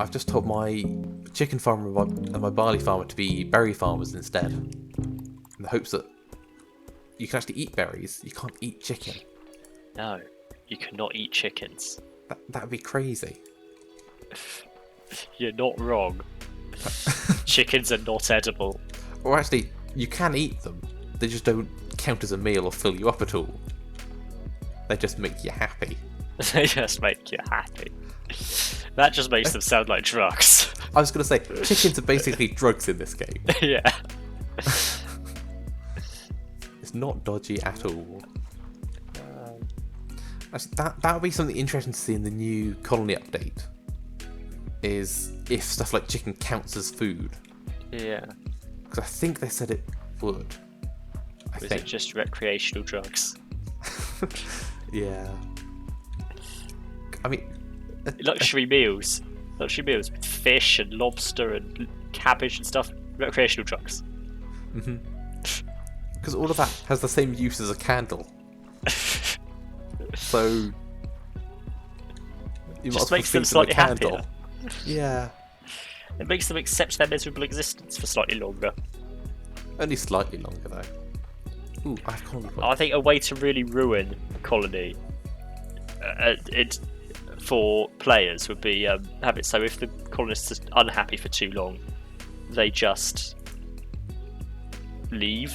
I've just told my chicken farmer and my barley farmer to be berry farmers instead, in the hopes that you can actually eat berries. You can't eat chicken. No, you cannot eat chickens. That would be crazy. You're not wrong. Chickens are not edible. Or actually, you can eat them. They just don't count as a meal or fill you up at all. They just make you happy. They just make you happy. That just makes them sound like drugs. I was going to say, chickens are basically drugs in this game. Yeah. It's not dodgy at all. That would be something interesting to see in the new colony update. Is if stuff like chicken counts as food. Yeah. Because I think they said it would. Or is it just recreational drugs? Yeah. I mean... Luxury meals with fish and lobster and cabbage and stuff. Recreational drugs. Mm-hmm. Because all of that has the same use as a candle. So... You just might makes them slightly happier. Yeah. It makes them accept their miserable existence for slightly longer. Only slightly longer though. Ooh, I have colony points. I think a way to really ruin a colony for players would be have it so if the colonists are unhappy for too long, they just leave.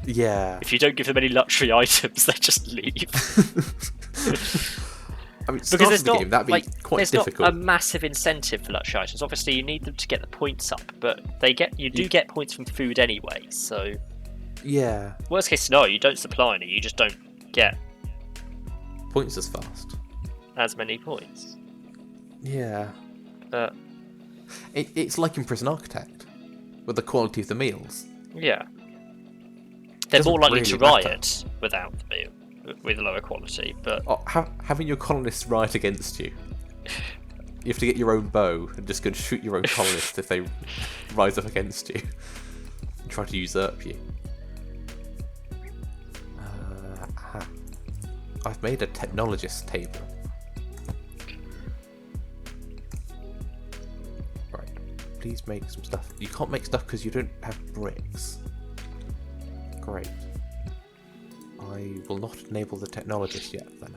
Yeah. If you don't give them any luxury items, they just leave. I mean, Because there's the not game, that'd be quite there's difficult. not a massive incentive for luxury items. Obviously, you need them to get the points up, but you do get points from food anyway. So, Yeah. worst case scenario, you don't supply any, you just don't get Points as fast. as many points. Yeah. But It's like in Prison Architect, with the quality of the meals. yeah, they're Doesn't more likely really to matter. riot without the meal, with lower quality. But Oh, having your colonists riot against you. You have to get your own bow and just go and shoot your own colonists if they rise up against you and try to usurp you. I've made a technologist table. Right, please make some stuff. You can't make stuff because you don't have bricks. Great. I will not enable the technologist yet then.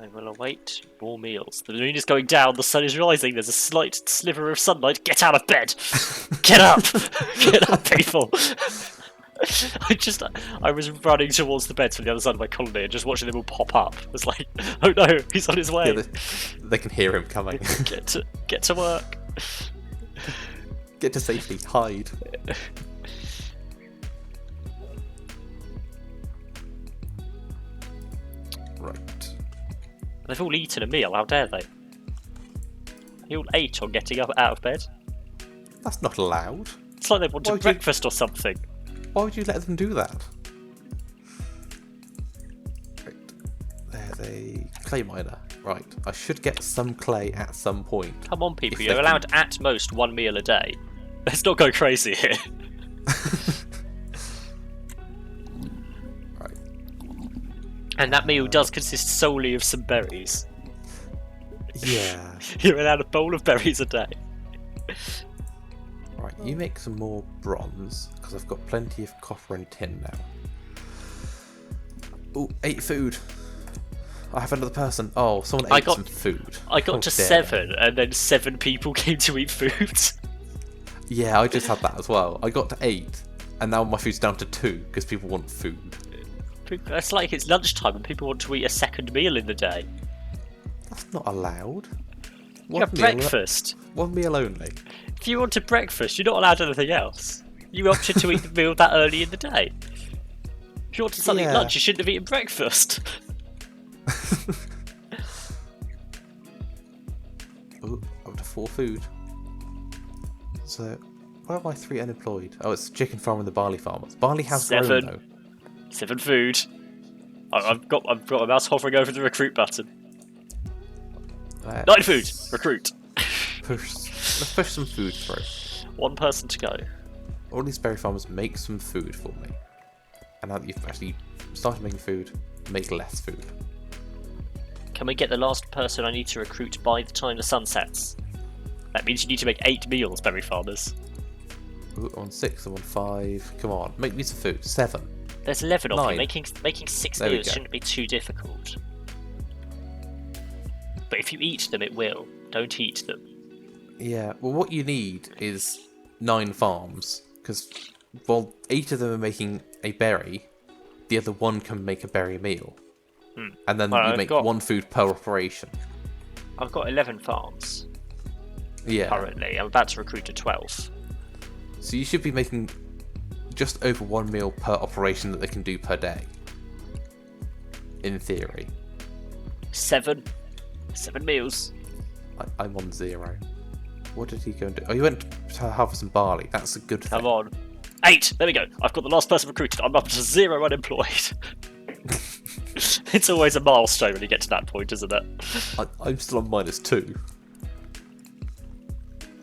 I will await more meals. The moon is going down, the sun is rising, there's a slight sliver of sunlight. Get out of bed! Get up! Get up, people! I was running towards the beds from the other side of my colony and just watching them all pop up. I was like, oh no, he's on his way. Yeah, they can hear him coming. Get to work. Get to safety. Hide. Right. They've all eaten a meal, how dare they? They all ate on getting up out of bed. That's not allowed. It's like they wanted Why would you- breakfast or something. Why would you let them do that? Right. There's a clay miner. Right. I should get some clay at some point. Come on, people, If you're they allowed at most one meal a day. Let's not go crazy here. Right. And that meal does consist solely of some berries. Yeah. You're allowed a bowl of berries a day. Right. You make some more bronze because I've got plenty of copper and tin now. Oh, 8 food. I have another person. Oh, someone ate some food. I got Oh, to dear. 7, and then 7 people came to eat food. Yeah, I just had that as well. I got to 8, and now my food's down to 2 because people want food. It's like it's lunchtime and people want to eat a second meal in the day. That's not allowed. You have breakfast. One meal only. If you wanted breakfast, you're not allowed anything else. You opted to eat the meal that early in the day. If you wanted something at lunch, you shouldn't have eaten breakfast. Oh, up to 4 food. So, where are my 3 unemployed? Oh, it's the chicken farm and the barley farmers. Barley has 7. grown though. 7 food. I've got my mouse hovering over the recruit button. 9 food. Recruit. Let's push some food through. 1 person to go. All these berry farmers make some food for me. And now that you've actually started making food, make less food. Can we get the last person I need to recruit by the time the sun sets? That means you need to make 8 meals, berry farmers. Ooh, I'm on 6, I'm on 5. Come on, make me some food. 7. There's 11 of 9. you. Making 6 There we meals go. shouldn't be too difficult. But if you eat them, it will. Don't eat them. Yeah, well, what you need is 9 farms, because while 8 of them are making a berry, the other 1 can make a berry meal. And then you make 1 food per operation. I've got 11 farms Yeah. currently. I'm about to recruit to 12. So you should be making just over 1 meal per operation that they can do per day. In theory. 7 meals. I'm on 0. What did he go and do? Oh, he went to harvest some barley. That's a good thing. Come on. 8! There we go. I've got the last person recruited. I'm up to 0 unemployed. It's always a milestone when you get to that point, isn't it? I'm still on -2.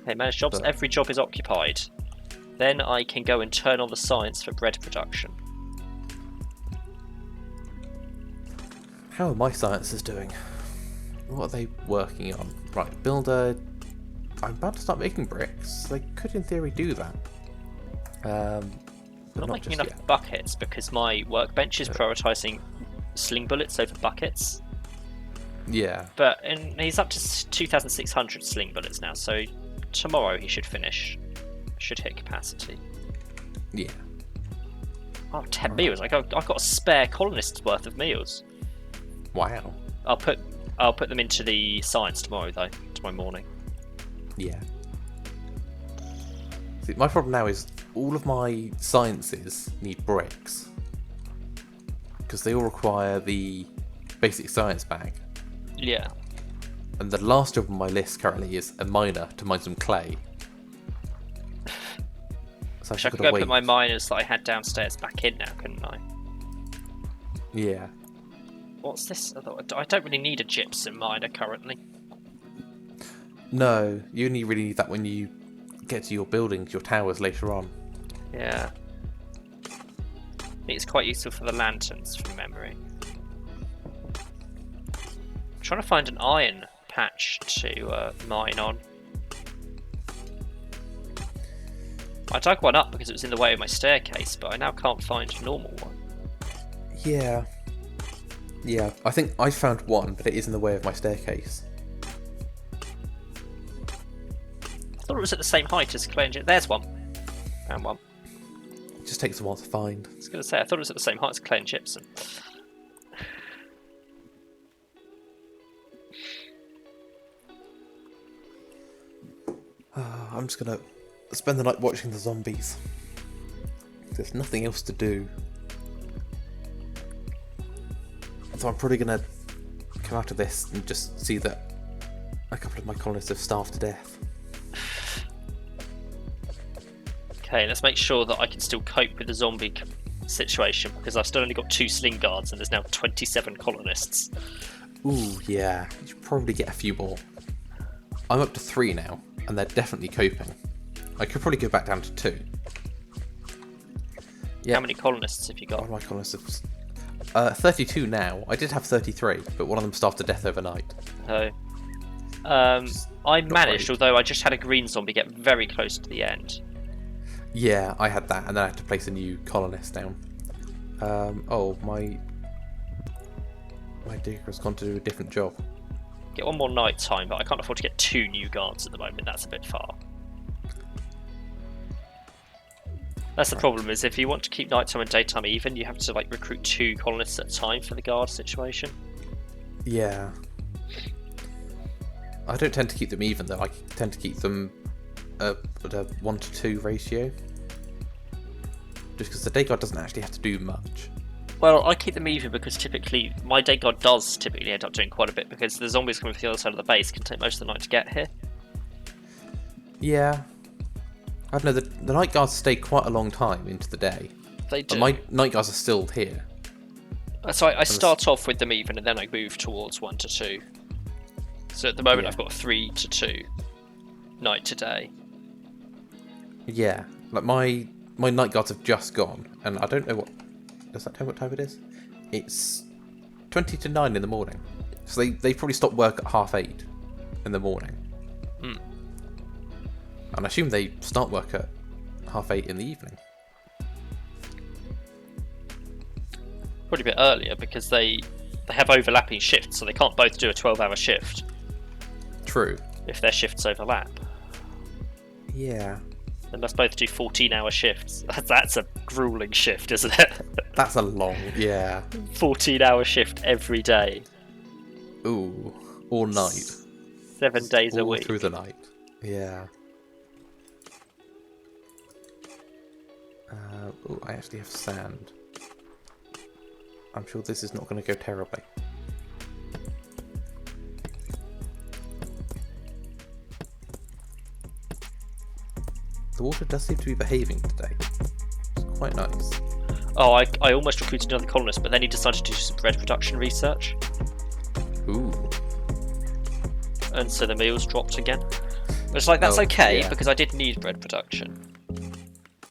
Hey, manage jobs. But- Every job is occupied. Then I can go and turn on the science for bread production. How are my sciences doing? What are they working on? Right, builder. I'm about to start making bricks. They could, in theory, do that. But I'm not making just enough yet. buckets because my workbench is prioritising sling bullets over buckets. Yeah. But he's up to 2,600 sling bullets now, so tomorrow he should finish. Should hit capacity. Yeah. Oh, 10 meals. I've got a spare colonist's worth of meals. Wow. I'll put them into the science tomorrow, though. Tomorrow morning. Yeah. See, my problem now is all of my sciences need bricks. Because they all require the basic science bag. Yeah. And the last job on my list currently is a miner to mine some clay. So I could go put my miners that I had downstairs back in now, couldn't I? Yeah. What's this? I don't really need a gypsum miner currently. No, you only really need that when you get to your buildings, your towers later on. Yeah. I think it's quite useful for the lanterns from memory. I'm trying to find an iron patch to mine on. I dug one up because it was in the way of my staircase, but I now can't find a normal one. Yeah. Yeah, I think I found one, but it is in the way of my staircase. I thought it was at the same height as clay and There's one. Found one. It just takes a while to find. I was going to say, I thought it was at the same height as clay and gypsum. I'm just gonna spend the night watching the zombies. There's nothing else to do. So I'm probably gonna come out of this and just see that a couple of my colonists have starved to death. Okay, let's make sure that I can still cope with the zombie situation, because I've still only got 2 sling guards and there's now 27 colonists. Ooh, yeah. You should probably get a few more. I'm up to 3 now, and they're definitely coping. I could probably go back down to 2. Yeah. How many colonists have you got? One of my colonists have 32 now. I did have 33, but one of them starved to death overnight. Oh. I managed, great. although I just had a green zombie get very close to the end. Yeah, I had that, and then I had to place a new colonist down. Oh, my digger has gone to do a different job. Get one more night time, but I can't afford to get 2 new guards at the moment. That's a bit far. That's the problem, is if you want to keep nighttime and daytime even, you have to recruit 2 colonists at a time for the guard situation. Yeah. I don't tend to keep them even, though. I tend to keep them at a 1-to-2 ratio. Just because the day guard doesn't actually have to do much. Well, I keep them even because typically my day guard does typically end up doing quite a bit, because the zombies coming from the other side of the base can take most of the night to get here. Yeah. I don't know, the night guards stay quite a long time into the day. They do. But my night guards are still here. So I start off with them even, and then I move towards 1-to-2. So at the moment Yeah. I've got 3-to-2 night to day. Yeah. Like my night guards have just gone, and I don't know what... Does that tell what time it is? It's 20 to 9 in the morning. So they probably stop work at 8:30 in the morning. Mm. And I assume they start work at 8:30 in the evening. Probably a bit earlier because they have overlapping shifts, so they can't both do a 12-hour shift. True. If their shifts overlap. Yeah. They must both do 14-hour shifts. That's a grueling shift, isn't it? That's a long, yeah. 14-hour shift every day. Ooh, all night. 7 days a all week. Through the night. Yeah. Oh, I actually have sand. I'm sure this is not going to go terribly. The water does seem to be behaving today. It's quite nice. Oh, I almost recruited another colonist, but then he decided to do some bread production research. Ooh. And so the meals dropped again. It's like, that's okay, yeah. because I did need bread production.